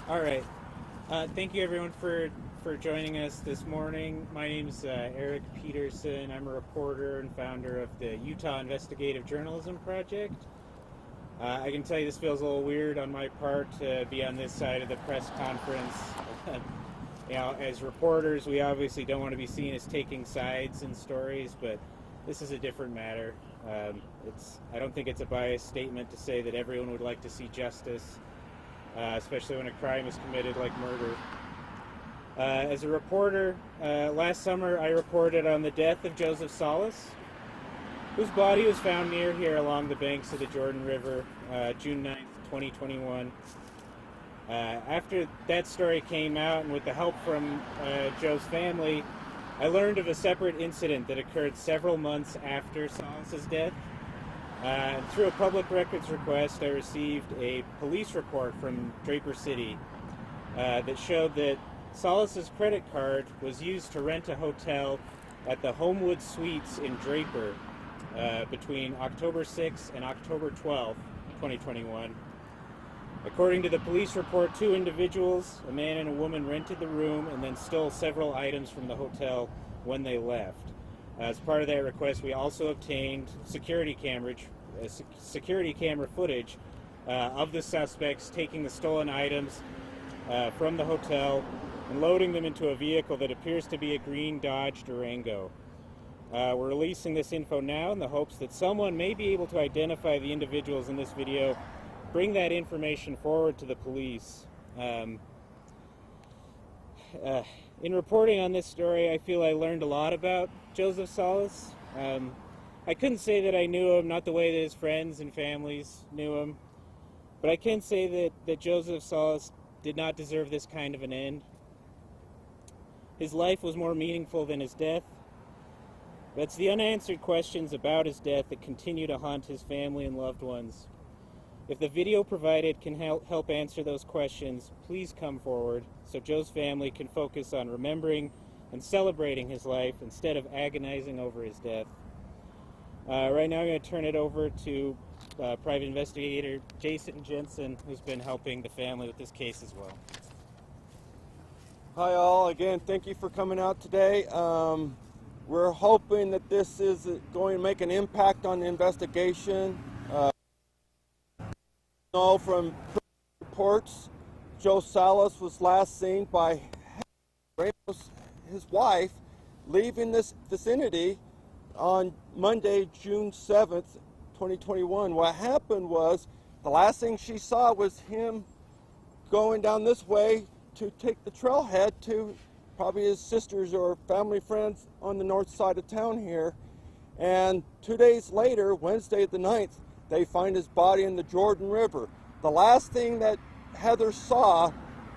All right. Thank you, everyone, for joining us this morning. My name's Eric Peterson. I'm a reporter and founder of the Utah Investigative Journalism Project. I can tell you this feels a little weird on my part to be on this side of the press conference. As reporters, we obviously don't want to be seen as taking sides in stories, but this is a different matter. I don't think it's a biased statement to say that everyone would like to see justice, especially when a crime is committed like murder. As a reporter, last summer I reported on the death of Joseph Salas, whose body was found near here along the banks of the Jordan River, June 9th, 2021. After that story came out, and with the help from Joe's family, I learned of a separate incident that occurred several months after Salas's death. Through a public records request, I received a police report from Draper City that showed that Salas's credit card was used to rent a hotel at the Homewood Suites in Draper between October 6th and October 12th, 2021. According to the police report, two individuals, a man and a woman, rented the room and then stole several items from the hotel when they left. As part of that request, we also obtained security camera footage of the suspects taking the stolen items from the hotel and loading them into a vehicle that appears to be a green Dodge Durango. We're releasing this info now in the hopes that someone may be able to identify the individuals in this video, bring that information forward to the police. In reporting on this story, I feel I learned a lot about Joseph Salas. I couldn't say that I knew him, not the way that his friends and families knew him, but I can say that Joseph Salas did not deserve this kind of an end. His life was more meaningful than his death. But it's the unanswered questions about his death that continue to haunt his family and loved ones. If the video provided can help answer those questions, please come forward so Joe's family can focus on remembering and celebrating his life instead of agonizing over his death. Right now I'm going to turn it over to Private Investigator Jason Jensen, who's been helping the family with this case as well. Hi all, again thank you for coming out today. We're hoping that this is going to make an impact on the investigation. From reports, Joe Salas was last seen by his wife leaving this vicinity on Monday, June 7th, 2021. What happened was the last thing she saw was him going down this way to take the trailhead to probably his sisters or family friends on the north side of town here. And 2 days later, Wednesday the 9th, they find his body in the Jordan River. The last thing that Heather saw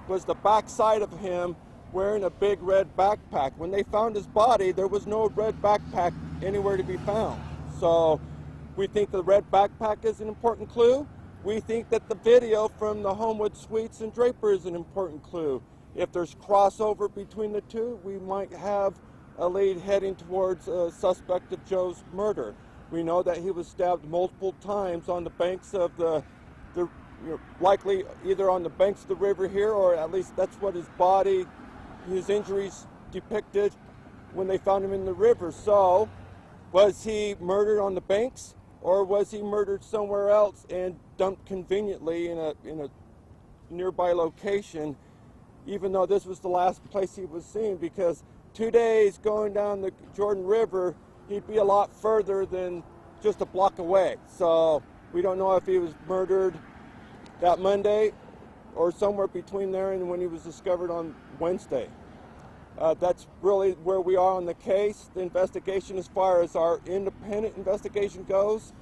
was the backside of him wearing a big red backpack. When they found his body, there was no red backpack anywhere to be found. So we think the red backpack is an important clue. We think that the video from the Homewood Suites in Draper is an important clue. If there's crossover between the two, we might have a lead heading towards a suspect of Joe's murder. We know that he was stabbed multiple times on the banks of likely either on the banks of the river here, or at least that's what his injuries depicted when they found him in the river. So, was he murdered on the banks, or was he murdered somewhere else and dumped conveniently in a nearby location, even though this was the last place he was seen? Because 2 days going down the Jordan River, he'd be a lot further than just a block away. So we don't know if he was murdered that Monday or somewhere between there and when he was discovered on Wednesday. That's really where we are on the case. The investigation, as far as our independent investigation goes,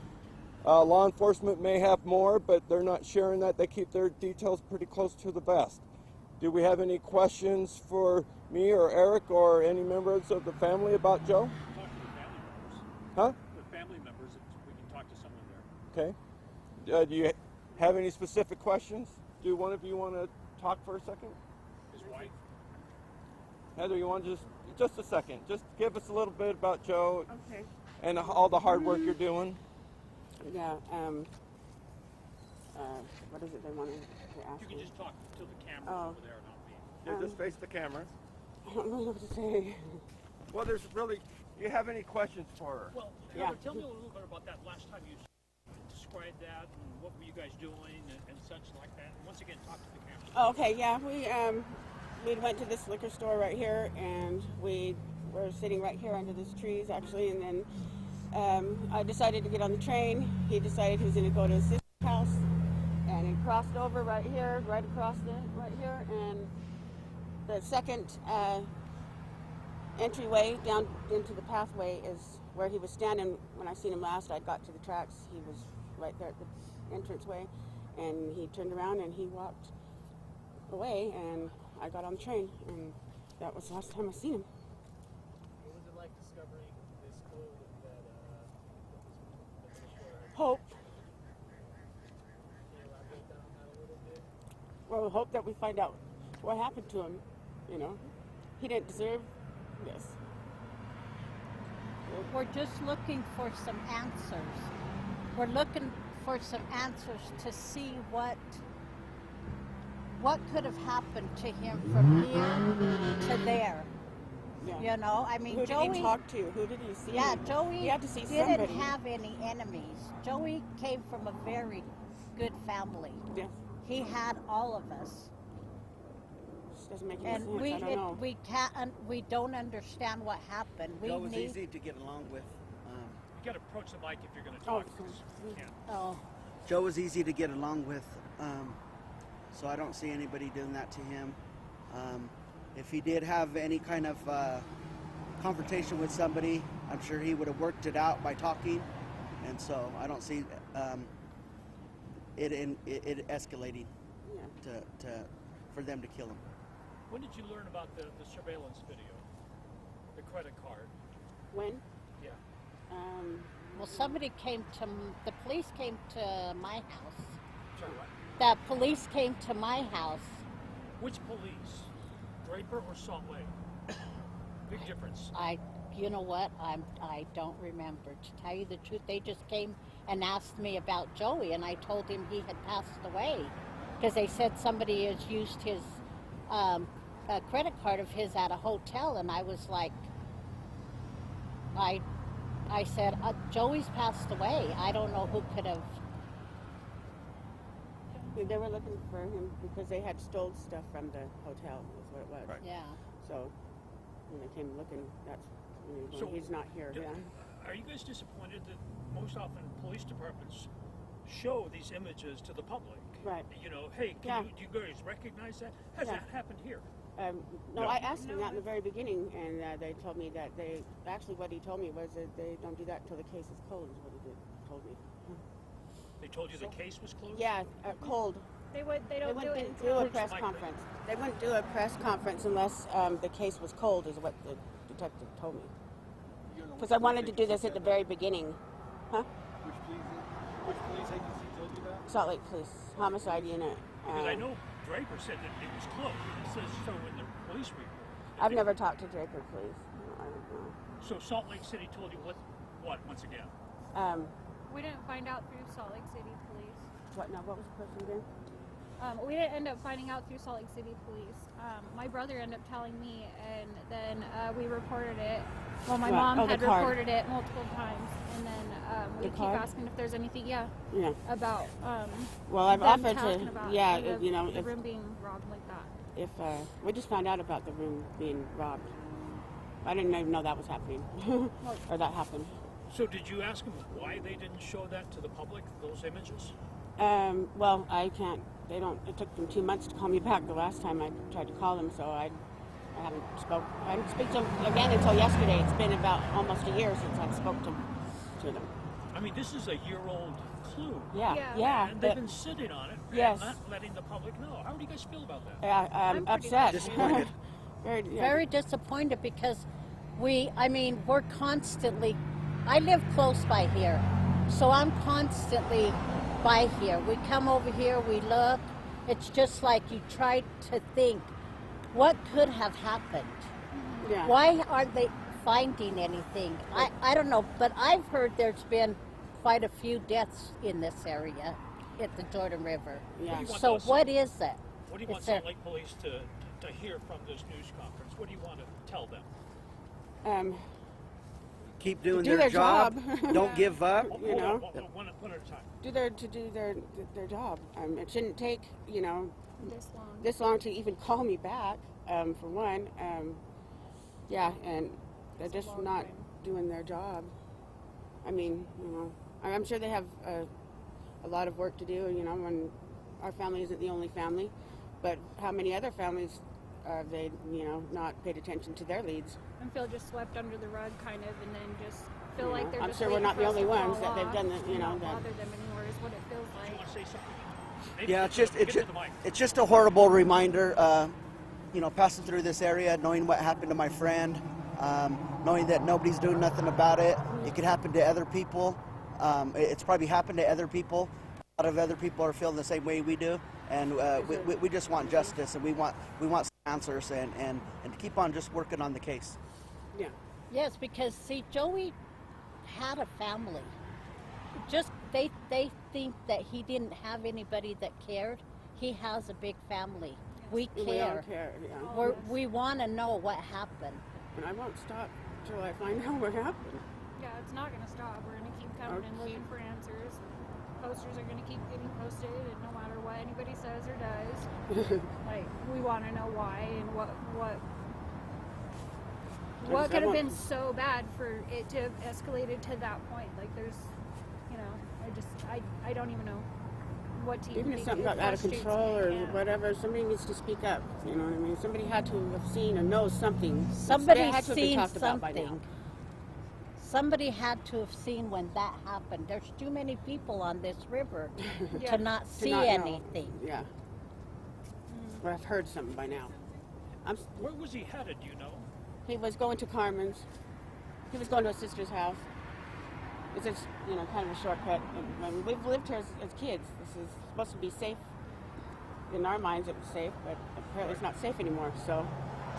law enforcement may have more, but they're not sharing that. They keep their details pretty close to the vest. Do we have any questions for me or Eric or any members of the family about Joe? Talk to the family members. Huh? The family members, we can talk to someone there. Okay. Do you have any specific questions? Do one of you want to talk for a second? His wife? Heather, you want to just a second. Just give us a little bit about Joe. Okay. And all the hard work you're doing. Yeah. what is it they wanted to ask You can me? just talk to the cameras Oh. over there, not me. Yeah, just face the cameras. I don't know what to say. Well, there's really, you have any questions for her? Well, Yeah. Heather, tell me a little bit about that last time you described that and what were you guys doing and such like that. And once again, talk to the cameras. Oh, okay, yeah, we went to this liquor store right here, and we were sitting right here under these trees, actually, and then I decided to get on the train. He decided he was going to go to his sister's house, and he crossed over right here, right across right here, and the second entryway down into the pathway is where he was standing. When I seen him last, I got to the tracks. He was right there at the entranceway, and he turned around and he walked away, and I got on the train, and that was the last time I seen him. What was it like discovering this code that Hope. Can you elaborate on that a little bit? Well, hope that we find out what happened to him. You know, he didn't deserve this. We're just looking for some answers. We're looking for some answers to see what could have happened to him from here to there. Yeah. You know, I mean, Who Joey. did he talk to? Who did he see? Yeah, Joey He had to see didn't somebody. have any enemies. Joey came from a very good family. Yeah. He had all of us, Just doesn't make any and sense. I don't know. we don't understand what happened. We Joe was need. easy to get along with. You got to approach the mic if you're going to Oh, talk. 'cause you can't. Oh, Joe was easy to get along with, so I don't see anybody doing that to him. If he did have any kind of confrontation with somebody, I'm sure he would have worked it out by talking, and so I don't see it escalating Yeah. for them to kill him. When did you learn about the surveillance video? The credit card? When? Yeah. well, the police came to my house. Sorry, what? The police came to my house. Which police? Draper or Salt Lake? Big difference. You know what? I don't remember. To tell you the truth, they just came and asked me about Joey, and I told him he had passed away because they said somebody has used his a credit card of his at a hotel, and I was like, I said, Joey's passed away. I don't know who could have. They were looking for him because they had stole stuff from the hotel. Was what it was. Right. Yeah. So when they came looking, that's when So, he's not here. d- Yeah. Are you guys disappointed that most often police departments show these images to the public? Right. You know, hey, Yeah. do you guys recognize that? Has Yeah. that happened here? No, No. I asked him that in the very beginning, and they told me that what he told me was that they don't do that until the case is closed. Is what he told me. They told you the case was closed? Yeah, cold. They They don't do wouldn't it do a until press Mike, conference. They wouldn't do a press conference unless the case was cold, is what the detective told me. Because I wanted to do this at the very beginning. Huh? Which police agency told you that? Salt Lake Police, homicide unit. Because I know Draper said that it was closed. It says so in the police report. I've never talked to Draper Police. No, I don't know. So Salt Lake City told you what once again? we didn't find out through Salt Lake City Police. What now? What was the question again? We didn't end up finding out through Salt Lake City Police. My brother ended up telling me, and then we reported it. Well, my What? mom Oh, the had card. reported it multiple times, and then we The keep card? asking if there's anything, yeah, Yeah. about Well, I've them offered talking to. about Yeah, the, you know, the if room being robbed like that. we just found out about the room being robbed. I didn't even know that was happening, or that happened. So did you ask them why they didn't show that to the public, those images? Well, I can't. They don't. It took them 2 months to call me back. The last time I tried to call them, so I haven't spoke. I didn't speak to them again until yesterday. It's been about almost a year since I spoke to them. I mean, this is a year-old clue. Yeah, Yeah. yeah. And they've been sitting on it Yes. and not letting the public know. How do you guys feel about that? I'm pretty upset. Disappointed. Very. Very disappointed because we're constantly, I live close by here, so I'm constantly by here. We come over here, we look, it's just like you try to think, what could have happened? Yeah. Why aren't they finding anything? I don't know, but I've heard there's been quite a few deaths in this area. at the Jordan River. Yeah. want So us- what is it? What do you want Is there- Salt Lake Police to hear from this news conference? What do you want to tell them? Keep doing Do their job. Don't give up. You know. One at a time. Do their job. It shouldn't take This long. this long to even call me back. For one, yeah, and they're It's a just long not time. doing their job. I mean, I'm sure they have a lot of work to do. When our family isn't the only family, but how many other families have they, not paid attention to their leads? And feel just swept under the rug, kind of, and then just feel like they're I'm just sure we're waiting not for the us only to ones fall that they've off done and not that. bother them anymore is what it feels Do you like. want to say something? Maybe Yeah, get to the mic. it's just a horrible reminder. Passing through this area, knowing what happened to my friend, knowing that nobody's doing nothing about it. It could happen to other people. It's probably happened to other people. A lot of other people are feeling the same way we do, and we just want justice, and we want some answers, and to keep on just working on the case. Yeah. Yes, because see, Joey had a family. Just they think that he didn't have anybody that cared. He has a big family. We care. We all care. Yeah. We want to know what happened. And I won't stop till I find out what happened. Yeah, it's not going to stop. We're going to keep coming and looking for answers. Posters are going to keep getting posted, and no matter what anybody says or does, we want to know why and what could have been so bad for it to have escalated to that point. Like, there's, I don't even know what to Even if think. something It got out of frustrates control me, or yeah. whatever, somebody needs to speak up. You know what I mean? Somebody had to have seen or know something. Somebody It had to have been seen talked about by now. something. Somebody had to have seen when that happened. There's too many people on this river Yeah. to not To see not know. anything. Yeah. Or I've heard something by now. Where was he headed? Do you know? He was going to Carmen's. He was going to his sister's house. It's just, kind of a shortcut. I mean, we've lived here as kids. This is supposed to be safe. In our minds, it was safe, but apparently it's not safe anymore. So,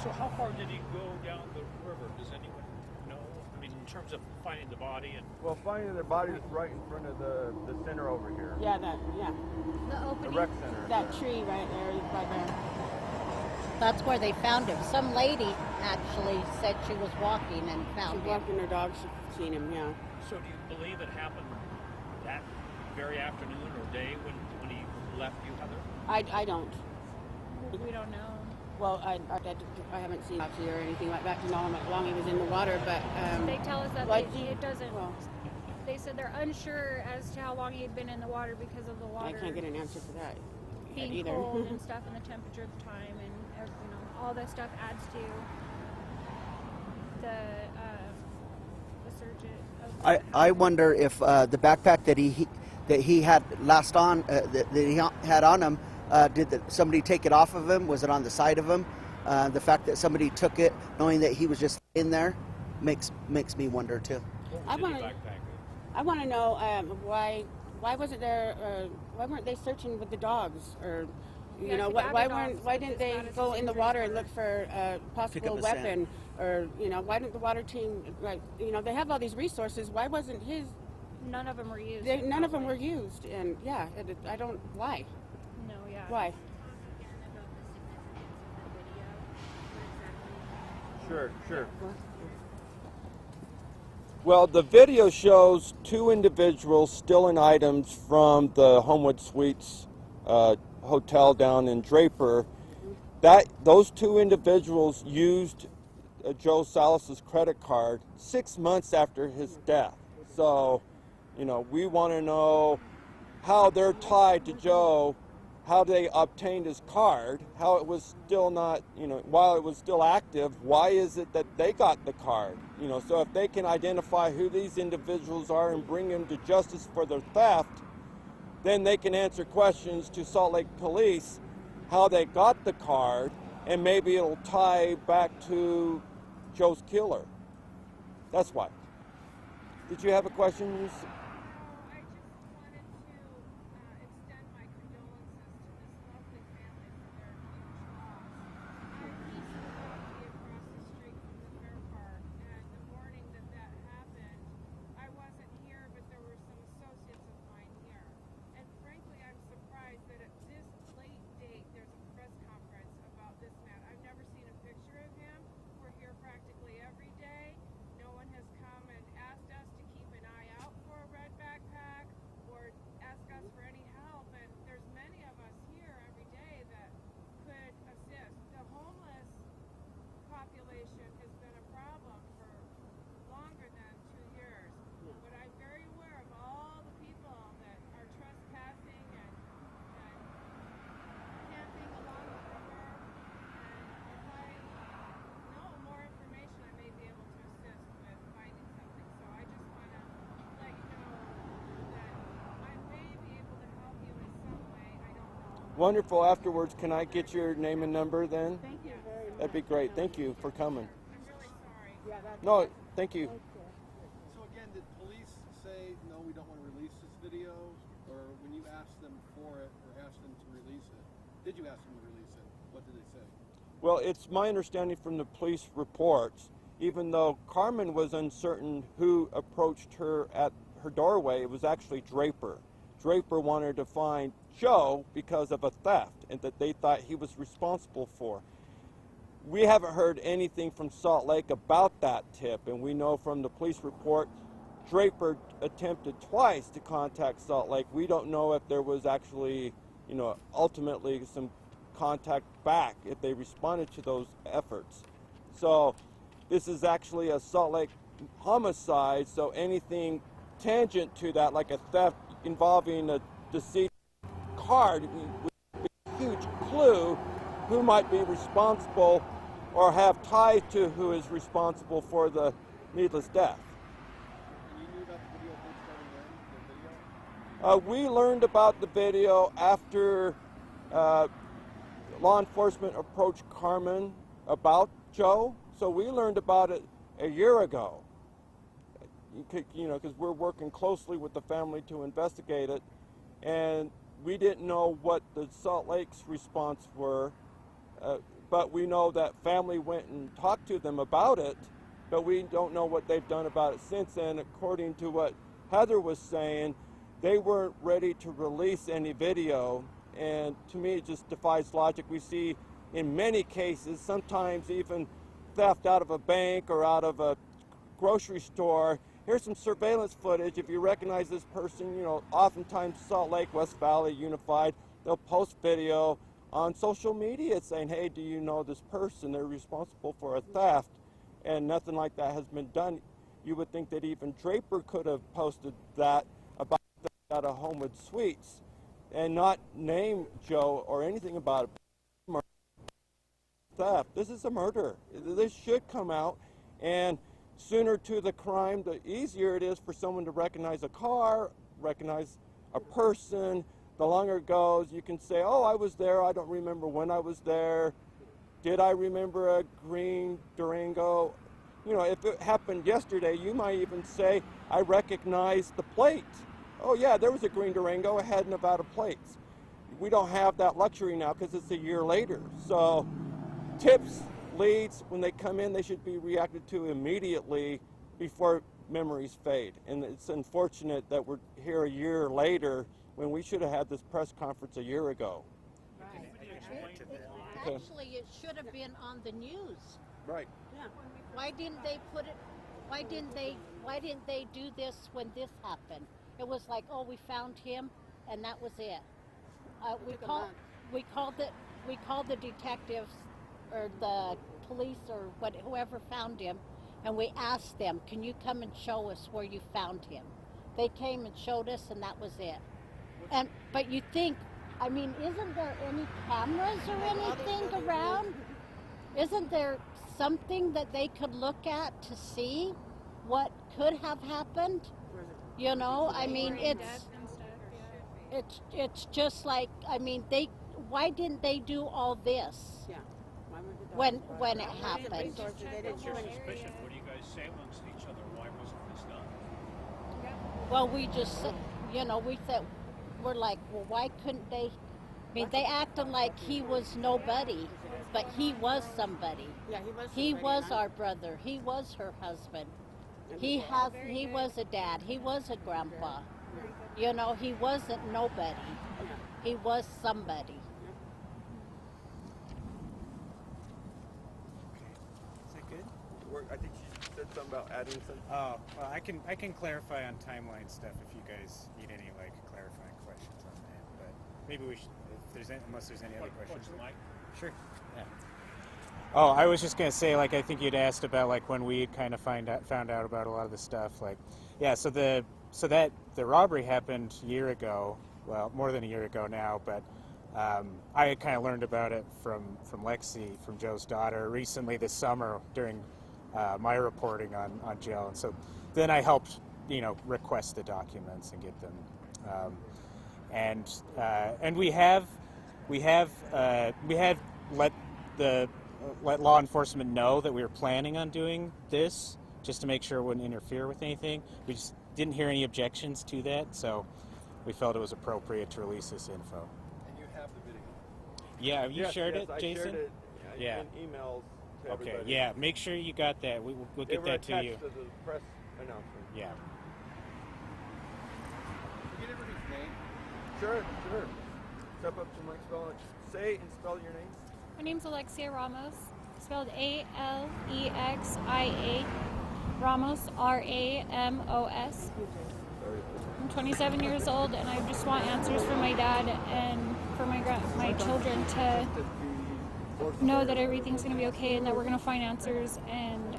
So how far did he go down the river? Does anyone know? I mean, in terms of finding the body and Well, finding their body is right in front of the center over here. yeah, The The opening. rec center. that tree right there, by there. That's where they found him. Some lady actually said she was walking and She found him. walking her dog, she's seen him, yeah. so do you believe it happened that very afternoon or day when he left you, Heather? I don't. We don't know. Well, I haven't seen Nazi or anything like that to know how long he was in the water, but They tell us that Well, it doesn't. well, They said they're unsure as to how long he had been in the water because of the I water can't get an answer for that being either. cold and stuff, and the temperature at the time, and all that stuff adds to the search of. I wonder if the backpack that he had last on that he had on him, did somebody take it off of him? Was it on the side of him? The fact that somebody took it, knowing that he was just in there, makes me wonder too. What I was in wanna- the backpack? I want to know why wasn't there? Why weren't they searching with the dogs? Or Yeah, why cadaver weren't? dogs Why with didn't as they bad as go his in the injuries water and were. look for a possible a scent. weapon? Or why didn't the water team they have all these resources? Why wasn't his? None of them were used. None of them were probably. used, and yeah, I don't. Why? No, yeah. Why? Sure. Well, the video shows two individuals stealing items from the Homewood Suites hotel down in Draper. Those two individuals used Joe Salas's credit card 6 months after his death. So, we want to know how they're tied to Joe, how they obtained his card, how it was still not, while it was still active, why is it that they got the card? So if they can identify who these individuals are and bring them to justice for their theft, then they can answer questions to Salt Lake Police how they got the card, and maybe it'll tie back to Joe's killer. That's why. Did you have a question? I just wanted to extend my condolences to this lovely family for their huge loss. He's literally across the street from the fair park, and the morning that happened, I wasn't here, but there were some associates of mine here. And frankly, I'm Wonderful. Afterwards, can I get your name and number then? Thank you very much. That'd be great. Thank you for coming. I'm really sorry. Yeah, that's No, thank you. So again, did police say, no, we don't want to release this video? Or when you asked them for it or asked them to release it, did you ask them to release it? What did they say? Well, it's my understanding from the police reports, even though Carmen was uncertain who approached her at her doorway, it was actually Draper. Draper wanted to find Joe because of a theft and that they thought he was responsible for. We haven't heard anything from Salt Lake about that tip, and we know from the police report Draper attempted twice to contact Salt Lake. We don't know if there was actually, ultimately some contact back, if they responded to those efforts. So this is actually a Salt Lake homicide, so anything tangent to that, like a theft involving a deceased card, would be a huge clue who might be responsible or have ties to who is responsible for the needless death. And you knew about the video from starting then, the video? We learned about the video after law enforcement approached Carmen about Joe, so we learned about it a year ago. Because we're working closely with the family to investigate it, and we didn't know what the Salt Lake's response were, but we know that family went and talked to them about it, but we don't know what they've done about it since then. According to what Heather was saying, they weren't ready to release any video, and to me it just defies logic. We see in many cases, sometimes even theft out of a bank or out of a grocery store. Here's some surveillance footage. If you recognize this person, oftentimes Salt Lake, West Valley, Unified, they'll post video on social media saying, hey, do you know this person? They're responsible for a theft, and nothing like that has been done. You would think that even Draper could have posted that about at a Homewood Suites and not name Joe or anything about it. Theft. This is a murder. This should come out, and sooner to the crime, the easier it is for someone to recognize a car, recognize a person. The longer it goes, you can say, oh, I was there, I don't remember when I was there. Did I remember a green Durango? If it happened yesterday, you might even say, I recognize the plate. Oh yeah, there was a green Durango, it had Nevada plates. We don't have that luxury now because it's a year later. So tips, leads, when they come in, they should be reacted to immediately before memories fade. And it's unfortunate that we're here a year later when we should have had this press conference a year ago. Right. Okay. Actually, it should have been on the news. Right. Yeah. Why didn't they put it? Why didn't they do this when this happened? It was like, oh, we found him, and that was it. We called the detectives or the police or whoever found him, and we asked them, can you come and show us where you found him? They came and showed us, and that was it. But you think, isn't there any cameras or anything around? Isn't there something that they could look at to see what could have happened? It's just like, why didn't they do all this? Yeah. When it happened. What's your suspicion? What do you guys say amongst each other? Why wasn't this done? Well, we just, we said, we're like, well, why couldn't they? They acted like he was nobody, but he was somebody. Yeah, he was. He was our brother. He was her husband. He was a dad. He was a grandpa. He wasn't nobody. He was somebody. Is that good? I think she said something about adding something. Oh, well, I can clarify on timeline stuff if you guys need any clarifying questions on that. But maybe we should, unless there's any other questions. Sure. Yeah. Oh, I was just gonna say, I think you'd asked about when we kind of found out about a lot of the stuff. So that the robbery happened a year ago. Well, more than a year ago now, but I had kind of learned about it from Lexi, from Joe's daughter, recently this summer during my reporting on Joe. And so then I helped, request the documents and get them. And we have We have let law enforcement know that we were planning on doing this, just to make sure it wouldn't interfere with anything. We just didn't hear any objections to that, so we felt it was appropriate to release this info. And you have the video. Yeah, have you shared yes, it, I Jason? shared it Yeah. in emails to Okay, everybody. yeah, make sure you got that. We'll They get were that to you. attached to the press announcement. Yeah. Can you get everybody's name? Sure. Step up to Mike, spell it. Say and spell your name. My name's Alexia Ramos, spelled Alexia. Ramos, Ramos. I'm 27 years old, and I just want answers from my dad and for my children to know that everything's going to be okay and that we're going to find answers. And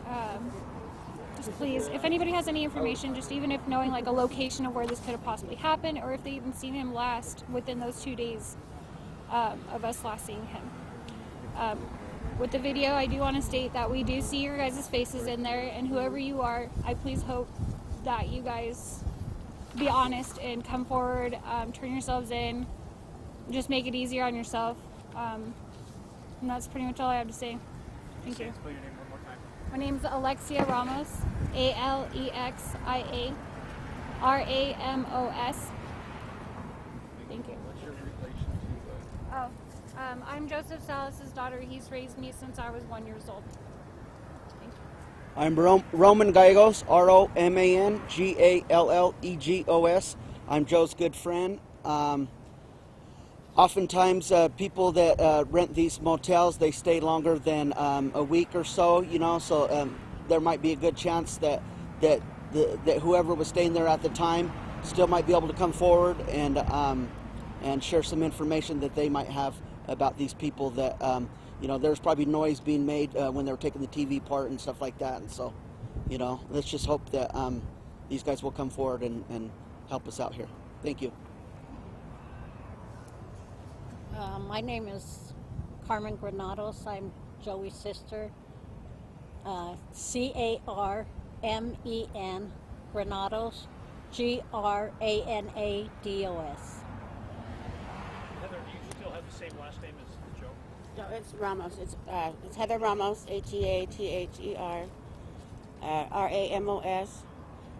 just please, if anybody has any information, just even if knowing like a location of where this could have possibly happened, or if they even seen him last within those 2 days of us last seeing him. With the video, I do want to state that we do see your guys' faces in there, and whoever you are, I please hope that you guys be honest and come forward, turn yourselves in, just make it easier on yourself. And that's pretty much all I have to say. Thank you. Spell your name one more time. My name's Alexia Ramos, Alexia Ramos. Thank you. What's your relation to Oh, I'm Joseph Salas' daughter. He's raised me since I was 1 year old. Thank you. I'm Roman Gallegos, Romangallegos. I'm Joe's good friend. Oftentimes, people that rent these motels, they stay longer than a week or so, so there might be a good chance that whoever was staying there at the time still might be able to come forward and share some information that they might have about these people that, there's probably noise being made when they were taking the TV apart and stuff like that. And so, let's just hope that these guys will come forward and help us out here. Thank you. My name is Carmen Granados. I'm Joey's sister. Carmen Granados, Granados. Heather, do you still have the same last name as Joe? No, it's Ramos. It's Heather Ramos, Heather Ramos,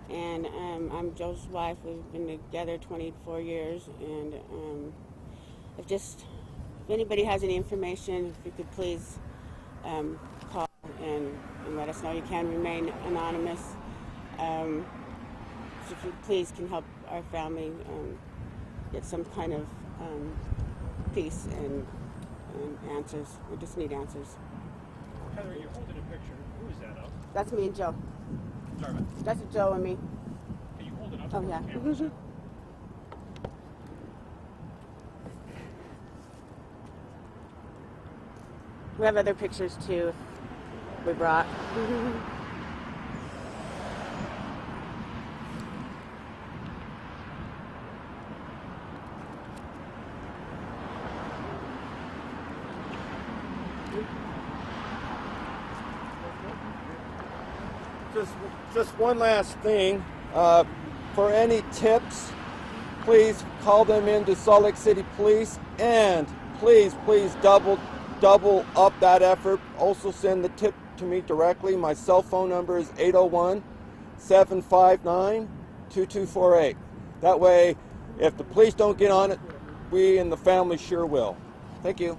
and I'm Joe's wife. We've been together 24 years, and if anybody has any information, if you could please call and let us know. You can remain anonymous. So if you please can help our family get some kind of peace and answers. We just need answers. Heather, you're holding a picture. Who is that of? That's me and Joe. Sorry, but That's Joe and me. can you hold it up? Oh, to the yeah. camera? We have other pictures too we brought. Just one last thing. For any tips, please call them into Salt Lake City Police, and please double up that effort. Also send the tip to me directly. My cell phone number is 801-759-2248. That way, if the police don't get on it, we and the family sure will. Thank you.